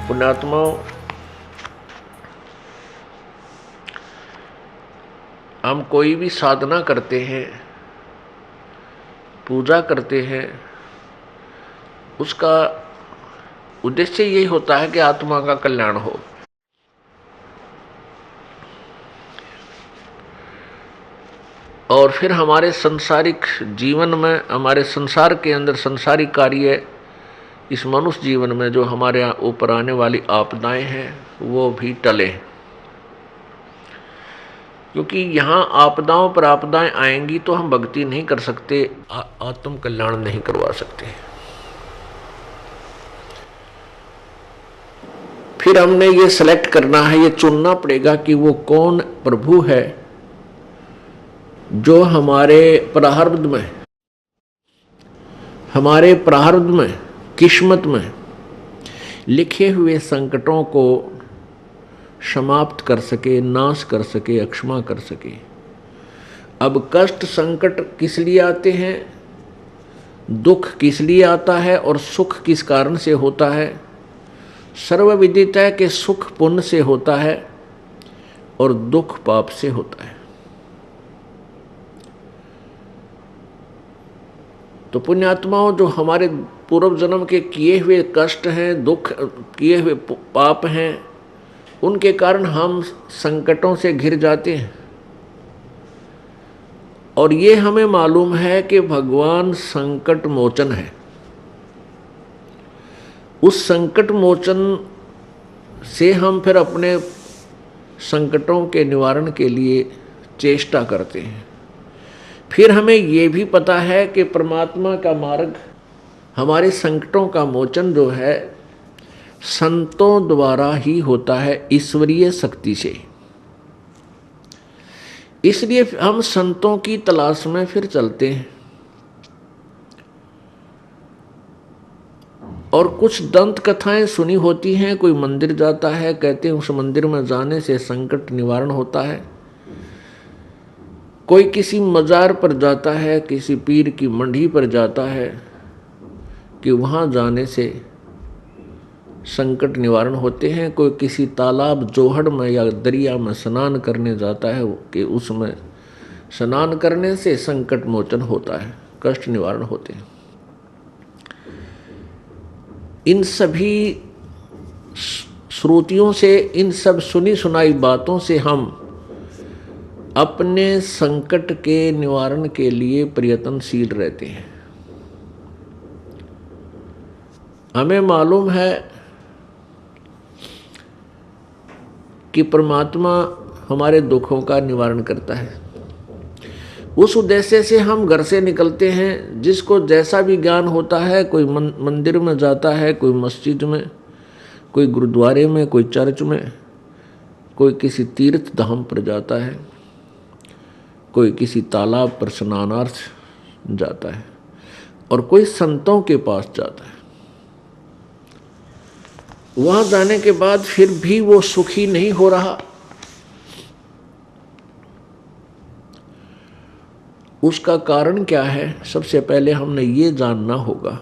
पुण्यात्माओं, हम कोई भी साधना करते हैं, पूजा करते हैं, उसका उद्देश्य यही होता है कि आत्मा का कल्याण हो। और फिर हमारे संसारिक जीवन में, हमारे संसार के अंदर संसारिक कार्य, इस मनुष्य जीवन में जो हमारे ऊपर आने वाली आपदाएं हैं वो भी टले। क्योंकि यहाँ आपदाओं पर आपदाएं आएंगी तो हम भक्ति नहीं कर सकते, आत्म कल्याण नहीं करवा सकते। फिर हमने ये सेलेक्ट करना है, ये चुनना पड़ेगा कि वो कौन प्रभु है जो हमारे प्रारब्ध में, किस्मत में लिखे हुए संकटों को समाप्त कर सके, नाश कर सके, अक्षमा कर सके। अब कष्ट संकट किस लिए आते हैं, दुख किस लिए आता है और सुख किस कारण से होता है? सर्वविदित है कि सुख पुण्य से होता है और दुख पाप से होता है। तो पुण्यात्माओं, जो हमारे पूर्व जन्म के किए हुए कष्ट हैं, दुख, किए हुए पाप हैं, उनके कारण हम संकटों से घिर जाते हैं। और ये हमें मालूम है कि भगवान संकट मोचन है। उस संकट मोचन से हम फिर अपने संकटों के निवारण के लिए चेष्टा करते हैं। फिर हमें ये भी पता है कि परमात्मा का मार्ग, हमारे संकटों का मोचन जो है संतों द्वारा ही होता है, ईश्वरीय शक्ति से। इसलिए हम संतों की तलाश में फिर चलते हैं। और कुछ दंत कथाएं सुनी होती हैं, कोई मंदिर जाता है, कहते हैं उस मंदिर में जाने से संकट निवारण होता है। कोई किसी मजार पर जाता है, किसी पीर की मंडी पर जाता है कि वहाँ जाने से संकट निवारण होते हैं। कोई किसी तालाब, जोहड़ में या दरिया में स्नान करने जाता है कि उसमें स्नान करने से संकट मोचन होता है, कष्ट निवारण होते हैं। इन सभी श्रुतियों से, इन सब सुनी सुनाई बातों से हम अपने संकट के निवारण के लिए प्रयत्नशील रहते हैं। हमें मालूम है कि परमात्मा हमारे दुखों का निवारण करता है। उस उद्देश्य से हम घर से निकलते हैं। जिसको जैसा भी ज्ञान होता है, कोई मंदिर में जाता है, कोई मस्जिद में, कोई गुरुद्वारे में, कोई चर्च में, कोई किसी तीर्थ धाम पर जाता है, कोई किसी तालाब पर स्नानार्थ जाता है और कोई संतों के पास जाता है। वहां जाने के बाद फिर भी वो सुखी नहीं हो रहा। उसका कारण क्या है? सबसे पहले हमने ये जानना होगा,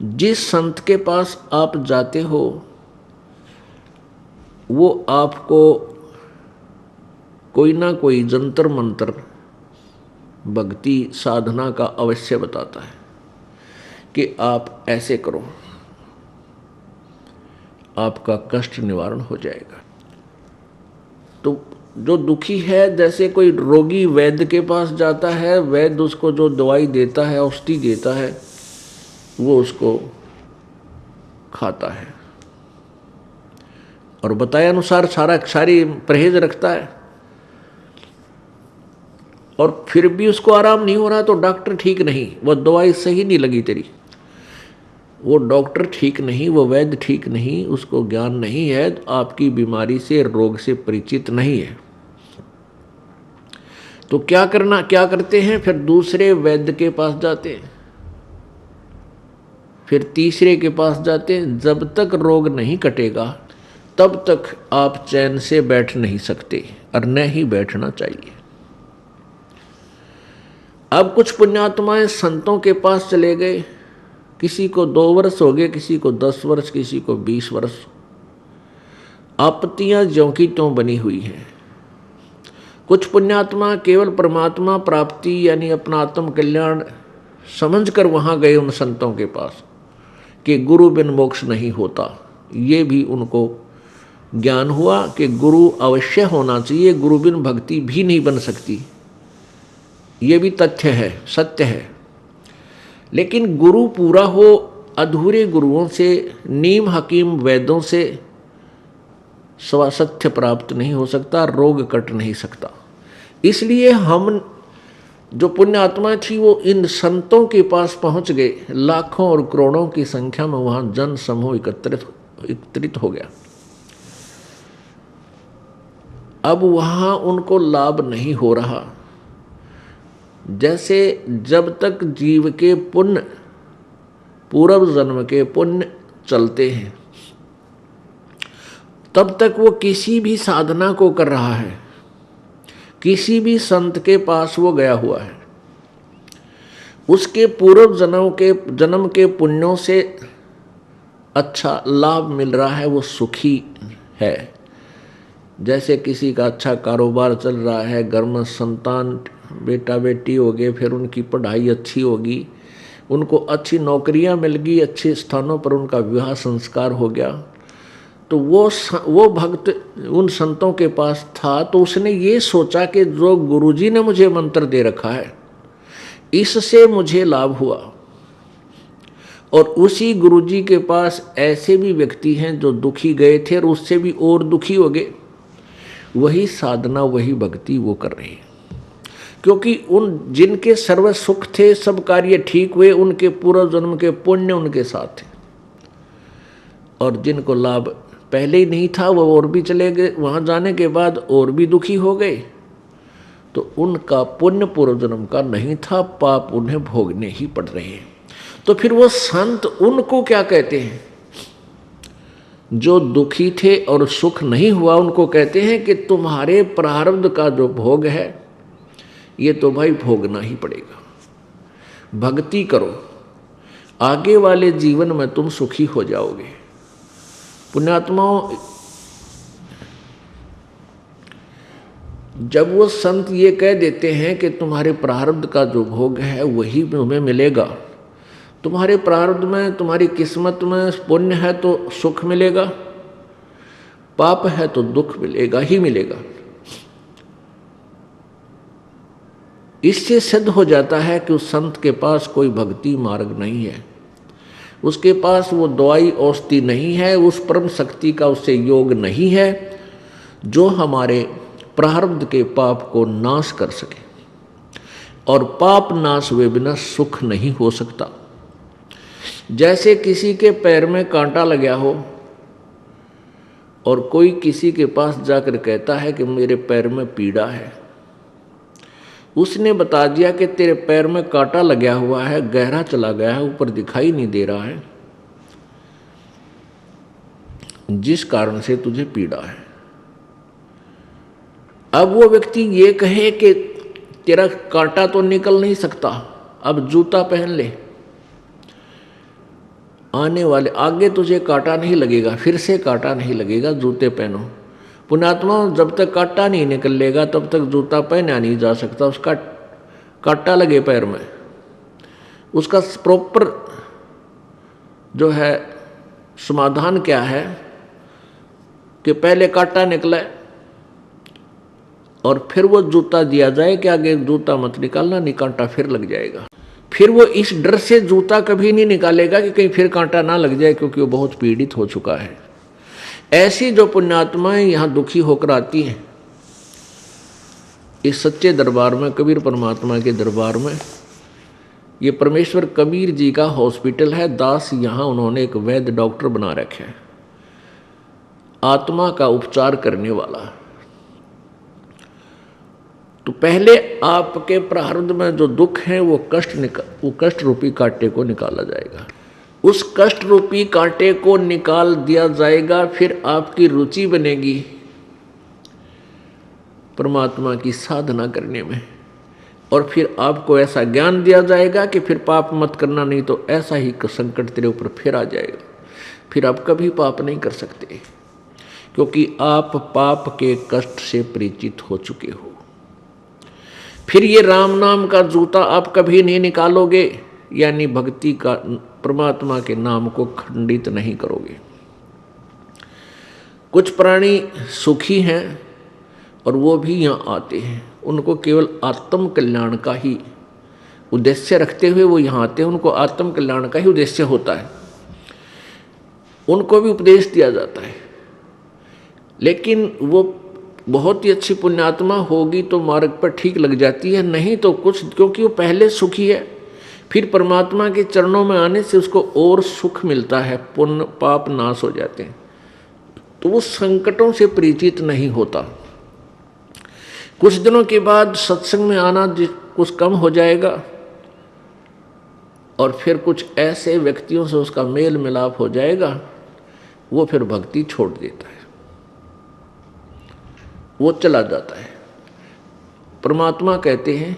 जिस संत के पास आप जाते हो वो आपको कोई ना कोई जंतर मंत्र, भक्ति साधना का अवश्य बताता है कि आप ऐसे करो, आपका कष्ट निवारण हो जाएगा। तो जो दुखी है, जैसे कोई रोगी वैद्य के पास जाता है, वैद्य उसको जो दवाई देता है, औषधि देता है, वो उसको खाता है और बताए अनुसार सारी परहेज रखता है। और फिर भी उसको आराम नहीं हो रहा तो डॉक्टर ठीक नहीं, वो दवाई सही नहीं लगी तेरी, वो डॉक्टर ठीक नहीं, वो वैद्य ठीक नहीं, उसको ज्ञान नहीं है, आपकी बीमारी से, रोग से परिचित नहीं है। तो क्या करते हैं? फिर दूसरे वैद्य के पास जाते हैं, फिर तीसरे के पास जाते हैं। जब तक रोग नहीं कटेगा तब तक आप चैन से बैठ नहीं सकते और न ही बैठना चाहिए। अब कुछ पुण्यात्माएं संतों के पास चले गए, किसी को 2 वर्ष हो गए, किसी को 10 वर्ष, किसी को 20 वर्ष। आपत्तियां ज्यों की त्यों बनी हुई हैं। कुछ पुण्यात्मा केवल परमात्मा प्राप्ति यानी अपना आत्म कल्याण समझकर वहां गए उन संतों के पास कि गुरु बिन मोक्ष नहीं होता। ये भी उनको ज्ञान हुआ कि गुरु अवश्य होना चाहिए, गुरु बिन भक्ति भी नहीं बन सकती। ये भी तथ्य है, सत्य है। लेकिन गुरु पूरा हो, अधूरे गुरुओं से, नीम हकीम वैद्यों से स्वास्थ्य प्राप्त नहीं हो सकता, रोग कट नहीं सकता। इसलिए हम जो पुण्य आत्मा थी वो इन संतों के पास पहुंच गए। लाखों और करोड़ों की संख्या में वहां जन समूह एकत्रित हो गया। अब वहां उनको लाभ नहीं हो रहा। जैसे जब तक जीव के पुण्य, पूर्व जन्म के पुण्य चलते हैं, तब तक वो किसी भी साधना को कर रहा है, किसी भी संत के पास वो गया हुआ है, उसके पूर्व जन्म के पुण्यों से अच्छा लाभ मिल रहा है, वो सुखी है। जैसे किसी का अच्छा कारोबार चल रहा है, घर में संतान बेटा बेटी हो गए, फिर उनकी पढ़ाई अच्छी होगी, उनको अच्छी नौकरियां मिल गई, अच्छे स्थानों पर उनका विवाह संस्कार हो गया, तो वो भक्त उन संतों के पास था, तो उसने ये सोचा कि जो गुरुजी ने मुझे मंत्र दे रखा है इससे मुझे लाभ हुआ। और उसी गुरुजी के पास ऐसे भी व्यक्ति हैं जो दुखी गए थे और उससे भी और दुखी हो गए। वही साधना, वही भक्ति वो कर रहे हैं, क्योंकि उन जिनके सर्व सुख थे, सब कार्य ठीक हुए, उनके पूर्व जन्म के पुण्य उनके साथ थे। और जिनको लाभ पहले ही नहीं था वो और भी चले गए, वहां जाने के बाद और भी दुखी हो गए। तो उनका पुण्य पूर्व जन्म का नहीं था, पाप उन्हें भोगने ही पड़ रहे हैं। तो फिर वो संत उनको क्या कहते हैं? जो दुखी थे और सुख नहीं हुआ, उनको कहते हैं कि तुम्हारे प्रारब्ध का जो भोग है ये तो भाई भोगना ही पड़ेगा। भक्ति करो, आगे वाले जीवन में तुम सुखी हो जाओगे। पुण्यात्माओं, जब वो संत ये कह देते हैं कि तुम्हारे प्रारब्ध का जो भोग है वही तुम्हें मिलेगा, तुम्हारे प्रारब्ध में, तुम्हारी किस्मत में पुण्य है तो सुख मिलेगा, पाप है तो दुख मिलेगा ही मिलेगा, इससे सिद्ध हो जाता है कि उस संत के पास कोई भक्ति मार्ग नहीं है, उसके पास वो दवाई औषधि नहीं है, उस परम शक्ति का उससे योग नहीं है जो हमारे प्रारब्ध के पाप को नाश कर सके। और पाप नाश हुए बिना सुख नहीं हो सकता। जैसे किसी के पैर में कांटा लगा हो और कोई किसी के पास जाकर कहता है कि मेरे पैर में पीड़ा है, उसने बता दिया कि तेरे पैर में कांटा लगा हुआ है, गहरा चला गया है, ऊपर दिखाई नहीं दे रहा है, जिस कारण से तुझे पीड़ा है। अब वो व्यक्ति ये कहे कि तेरा कांटा तो निकल नहीं सकता, अब जूता पहन ले, आने वाले आगे तुझे कांटा नहीं लगेगा, फिर से कांटा नहीं लगेगा, जूते पहनो। पुण्यात्मा, जब तक कांटा नहीं निकलेगा तब तक जूता पहना नहीं जा सकता। उसका कांटा लगे पैर में, उसका प्रॉपर जो है समाधान क्या है कि पहले कांटा निकले और फिर वो जूता दिया जाए कि आगे जूता मत निकालना, नहीं कांटा फिर लग जाएगा। फिर वो इस डर से जूता कभी नहीं निकालेगा कि कहीं फिर कांटा ना लग जाए, क्योंकि वो बहुत पीड़ित हो चुका है। ऐसी जो पुण्यात्माएं यहाँ दुखी होकर आती हैं इस सच्चे दरबार में, कबीर परमात्मा के दरबार में, ये परमेश्वर कबीर जी का हॉस्पिटल है। दास यहाँ उन्होंने एक वैद्य डॉक्टर बना रखा है, आत्मा का उपचार करने वाला। तो पहले आपके प्रारब्ध में जो दुख है वो कष्ट रूपी कांटे को निकाला जाएगा। उस कष्ट रूपी कांटे को निकाल दिया जाएगा, फिर आपकी रुचि बनेगी परमात्मा की साधना करने में। और फिर आपको ऐसा ज्ञान दिया जाएगा कि फिर पाप मत करना, नहीं तो ऐसा ही संकट तेरे ऊपर फिर आ जाएगा, फिर आप कभी पाप नहीं कर सकते, क्योंकि आप पाप के कष्ट से परिचित हो चुके हो। फिर ये राम नाम का जूता आप कभी नहीं निकालोगे, यानी भक्ति का, परमात्मा के नाम को खंडित नहीं करोगे। कुछ प्राणी सुखी हैं और वो भी यहाँ आते हैं, उनको केवल आत्म कल्याण का ही उद्देश्य रखते हुए वो यहाँ आते हैं, उनको आत्म कल्याण का ही उद्देश्य होता है, उनको भी उपदेश दिया जाता है। लेकिन वो बहुत ही अच्छी पुण्यात्मा होगी तो मार्ग पर ठीक लग जाती है, नहीं तो कुछ, क्योंकि वो पहले सुखी है, फिर परमात्मा के चरणों में आने से उसको और सुख मिलता है, पुण्य पाप नाश हो जाते हैं, तो वो संकटों से परिचित नहीं होता। कुछ दिनों के बाद सत्संग में आना कुछ कम हो जाएगा और फिर कुछ ऐसे व्यक्तियों से उसका मेल मिलाप हो जाएगा, वो फिर भक्ति छोड़ देता है, वो चला जाता है। परमात्मा कहते हैं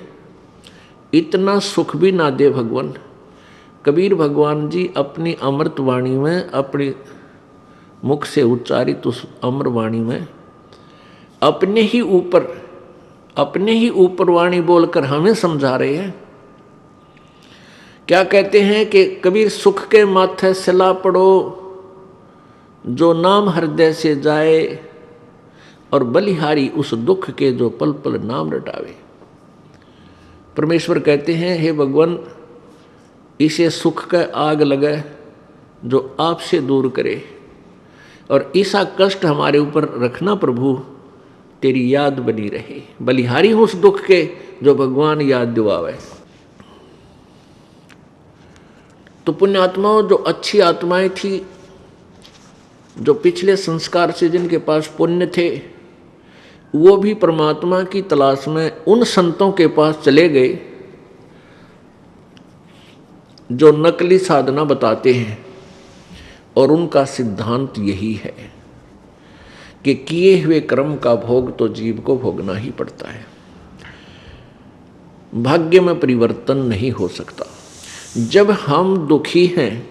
इतना सुख भी ना दे भगवान। कबीर भगवान जी अपनी अमृत वाणी में, अपनी मुख से उच्चारित उस अमर वाणी में अपने ही ऊपर वाणी बोलकर हमें समझा रहे हैं। क्या कहते हैं कि कबीर सुख के माथे सिला पड़ो, जो नाम हृदय से जाए, और बलिहारी उस दुख के जो पल पल नाम रटावे। परमेश्वर कहते हैं हे भगवान, इसे सुख का आग लगे जो आपसे दूर करे, और ऐसा कष्ट हमारे ऊपर रखना प्रभु, तेरी याद बनी रहे। बलिहारी उस दुख के जो भगवान याद दिवावे। तो पुण्य आत्माओं, जो अच्छी आत्माएं थी, जो पिछले संस्कार से जिनके पास पुण्य थे, वो भी परमात्मा की तलाश में उन संतों के पास चले गए जो नकली साधना बताते हैं, और उनका सिद्धांत यही है कि किए हुए कर्म का भोग तो जीव को भोगना ही पड़ता है, भाग्य में परिवर्तन नहीं हो सकता। जब हम दुखी हैं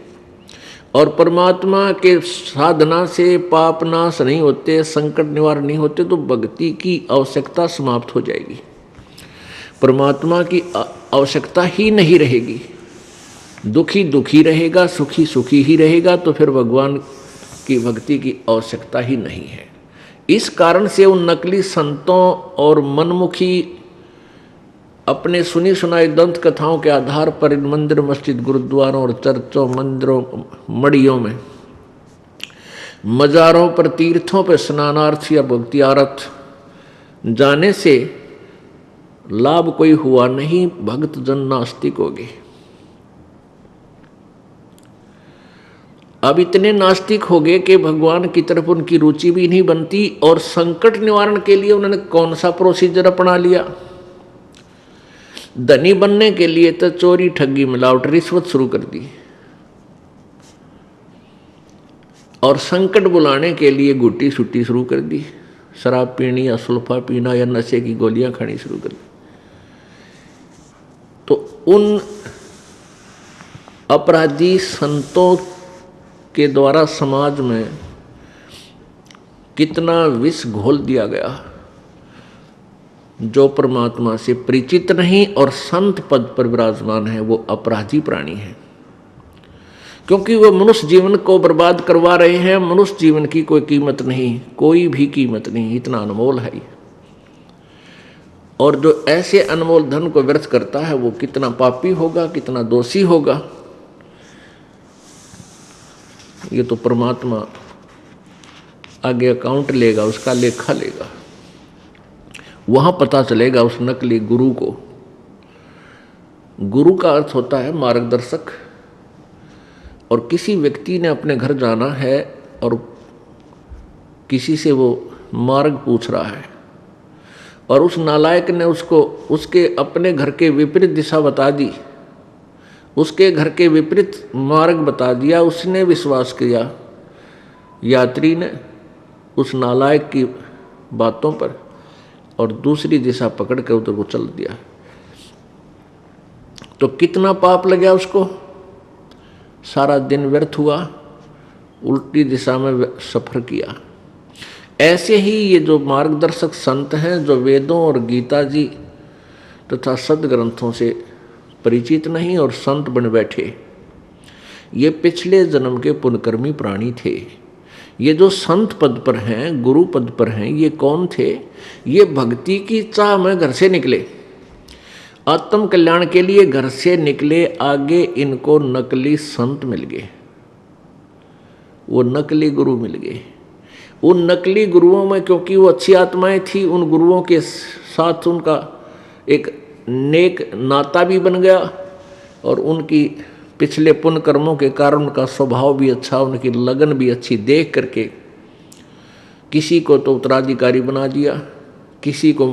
और परमात्मा के साधना से पाप नाश नहीं होते, संकट निवारण नहीं होते, तो भक्ति की आवश्यकता समाप्त हो जाएगी, परमात्मा की आवश्यकता ही नहीं रहेगी। दुखी दुखी रहेगा, सुखी सुखी ही रहेगा, तो फिर भगवान की भक्ति की आवश्यकता ही नहीं है। इस कारण से उन नकली संतों और मनमुखी अपने सुनी सुनाई दंत कथाओं के आधार पर इन मंदिर मस्जिद गुरुद्वारों और चर्चों मंदिरों मड़ियों में, मज़ारों पर, तीर्थों पर स्नानार्थ या भक्तियार्थ जाने से लाभ कोई हुआ नहीं, भक्त जन नास्तिक हो गए। अब इतने नास्तिक हो गए कि भगवान की तरफ उनकी रुचि भी नहीं बनती, और संकट निवारण के लिए उन्होंने कौन सा प्रोसीजर अपना लिया। धनी बनने के लिए तो चोरी ठगी मिलावट रिश्वत शुरू कर दी, और संकट बुलाने के लिए गुट्टी सुट्टी शुरू कर दी, शराब पीनी या सुल्फा पीना या नशे की गोलियां खानी शुरू कर दी। तो उन अपराधी संतों के द्वारा समाज में कितना विष घोल दिया गया। जो परमात्मा से परिचित नहीं और संत पद पर विराजमान है, वो अपराधी प्राणी है, क्योंकि वो मनुष्य जीवन को बर्बाद करवा रहे हैं। मनुष्य जीवन की कोई कीमत नहीं, कोई भी कीमत नहीं, इतना अनमोल है। और जो ऐसे अनमोल धन को व्यर्थ करता है, वो कितना पापी होगा, कितना दोषी होगा, ये तो परमात्मा आगे अकाउंट लेगा, उसका लेखा लेगा, वहां पता चलेगा उस नकली गुरु को। गुरु का अर्थ होता है मार्गदर्शक, और किसी व्यक्ति ने अपने घर जाना है और किसी से वो मार्ग पूछ रहा है, और उस नालायक ने उसको उसके अपने घर के विपरीत दिशा बता दी, उसके घर के विपरीत मार्ग बता दिया। उसने विश्वास किया, यात्री ने, उस नालायक की बातों पर, और दूसरी दिशा पकड़ कर उधर को चल दिया। तो कितना पाप लगा उसको, सारा दिन व्यर्थ हुआ, उल्टी दिशा में सफर किया। ऐसे ही ये जो मार्गदर्शक संत हैं, जो वेदों और गीता जी तथा सदग्रंथों से परिचित नहीं और संत बन बैठे, ये पिछले जन्म के पुण्यकर्मी प्राणी थे। ये जो संत पद पर हैं, गुरु पद पर हैं, ये कौन थे? ये भक्ति की चाह में घर से निकले, आत्म कल्याण के लिए घर से निकले। आगे इनको नकली संत मिल गए, वो नकली गुरु मिल गए। उन नकली गुरुओं में, क्योंकि वो अच्छी आत्माएं थी, उन गुरुओं के साथ उनका एक नेक नाता भी बन गया और उनकी पिछले पुण्य कर्मों के कारण उनका स्वभाव भी अच्छा, उनकी लगन भी अच्छी देख करके किसी को तो उत्तराधिकारी बना दिया, किसी को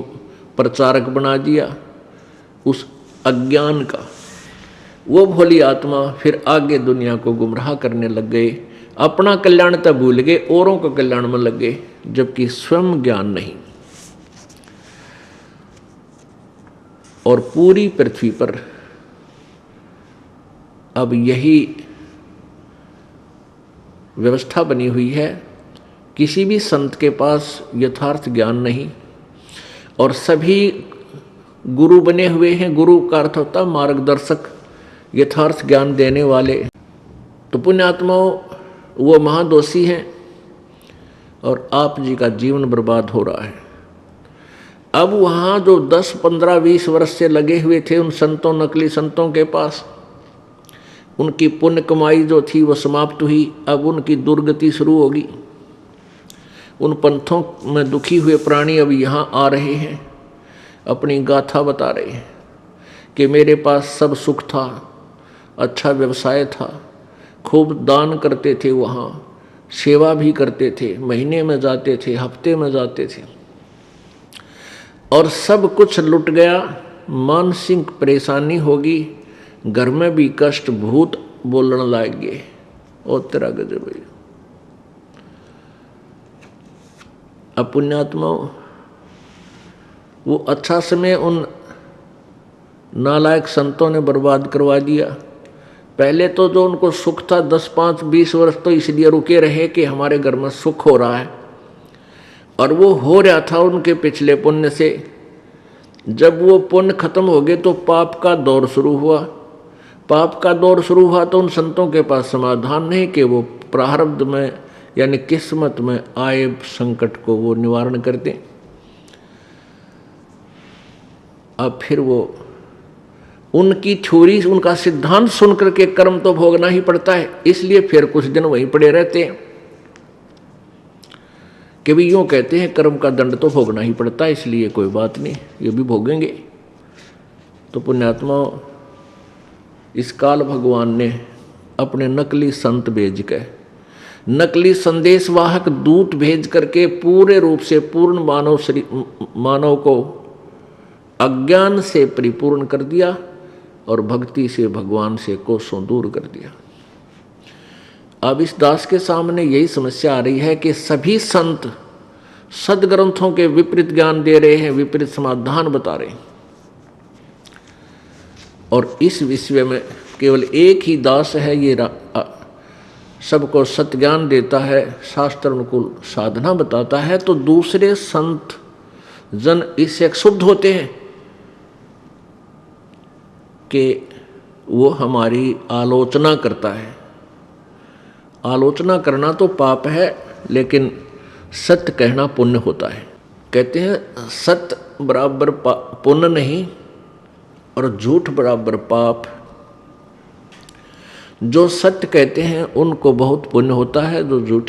प्रचारक बना दिया उस अज्ञान का। वो भोली आत्मा फिर आगे दुनिया को गुमराह करने लग गए, अपना कल्याण तब भूल गए, औरों का कल्याण में लग गए, जबकि स्वयं ज्ञान नहीं। और पूरी पृथ्वी पर अब यही व्यवस्था बनी हुई है, किसी भी संत के पास यथार्थ ज्ञान नहीं और सभी गुरु बने हुए हैं। गुरु का अर्थ होता है मार्गदर्शक, यथार्थ ज्ञान देने वाले। तो पुण्यात्माओं, वो महादोषी हैं और आप जी का जीवन बर्बाद हो रहा है। अब वहाँ जो 10, 15, 20 वर्ष से लगे हुए थे उन संतों, नकली संतों के पास, उनकी पुण्य कमाई जो थी वो समाप्त हुई। अब उनकी दुर्गति शुरू होगी। उन पंथों में दुखी हुए प्राणी अब यहाँ आ रहे हैं, अपनी गाथा बता रहे हैं कि मेरे पास सब सुख था, अच्छा व्यवसाय था, खूब दान करते थे, वहाँ सेवा भी करते थे, महीने में जाते थे, हफ्ते में जाते थे, और सब कुछ लुट गया। मानसिक परेशानी होगी, घर में भी कष्ट, भूत बोलने लग गए, और तेरा गजब है। अब पुण्यात्माओं, वो अच्छा समय उन नालायक संतों ने बर्बाद करवा दिया। पहले तो जो उनको सुख था 10, 5, 20 वर्ष तो इसलिए रुके रहे कि हमारे घर में सुख हो रहा है, और वो हो रहा था उनके पिछले पुण्य से। जब वो पुण्य खत्म हो गए तो पाप का दौर शुरू हुआ। पाप का दौर शुरू हुआ तो उन संतों के पास समाधान नहीं कि वो प्रारब्ध में यानी किस्मत में आए संकट को वो निवारण कर दें। अब फिर वो उनकी थ्योरी, उनका सिद्धांत सुनकर के कर्म तो भोगना ही पड़ता है, इसलिए फिर कुछ दिन वहीं पड़े रहते हैं कि भी यूँ कहते हैं कर्म का दंड तो भोगना ही पड़ता है, इसलिए कोई बात नहीं, ये भी भोगेंगे। तो पुण्यात्मा, इस काल भगवान ने अपने नकली संत भेज के, नकली संदेशवाहक दूत भेज करके पूरे रूप से पूर्ण मानव को अज्ञान से परिपूर्ण कर दिया और भक्ति से भगवान से कोसों दूर कर दिया। अब इस दास के सामने यही समस्या आ रही है कि सभी संत सदग्रंथों के विपरीत ज्ञान दे रहे हैं, विपरीत समाधान बता रहे हैं, और इस विषय में केवल एक ही दास है, ये सबको सत्य ज्ञान देता है, शास्त्र अनुकूल साधना बताता है। तो दूसरे संत जन इससे क्षुब्ध होते हैं कि वो हमारी आलोचना करता है। आलोचना करना तो पाप है, लेकिन सत्य कहना पुण्य होता है। कहते हैं सत्य बराबर पुण्य नहीं और झूठ बराबर पाप। जो सत्य कहते हैं उनको बहुत पुण्य होता है, जो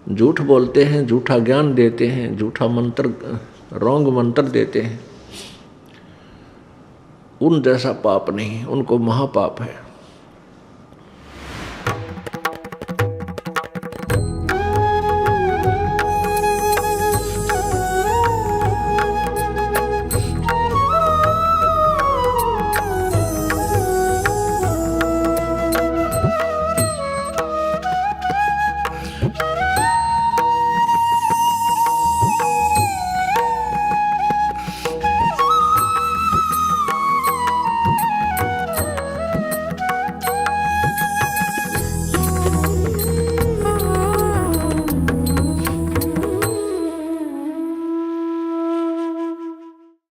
झूठ बोलते हैं, झूठा ज्ञान देते हैं, झूठा मंत्र, रॉन्ग मंत्र देते हैं, उन जैसा पाप नहीं, उनको महापाप है।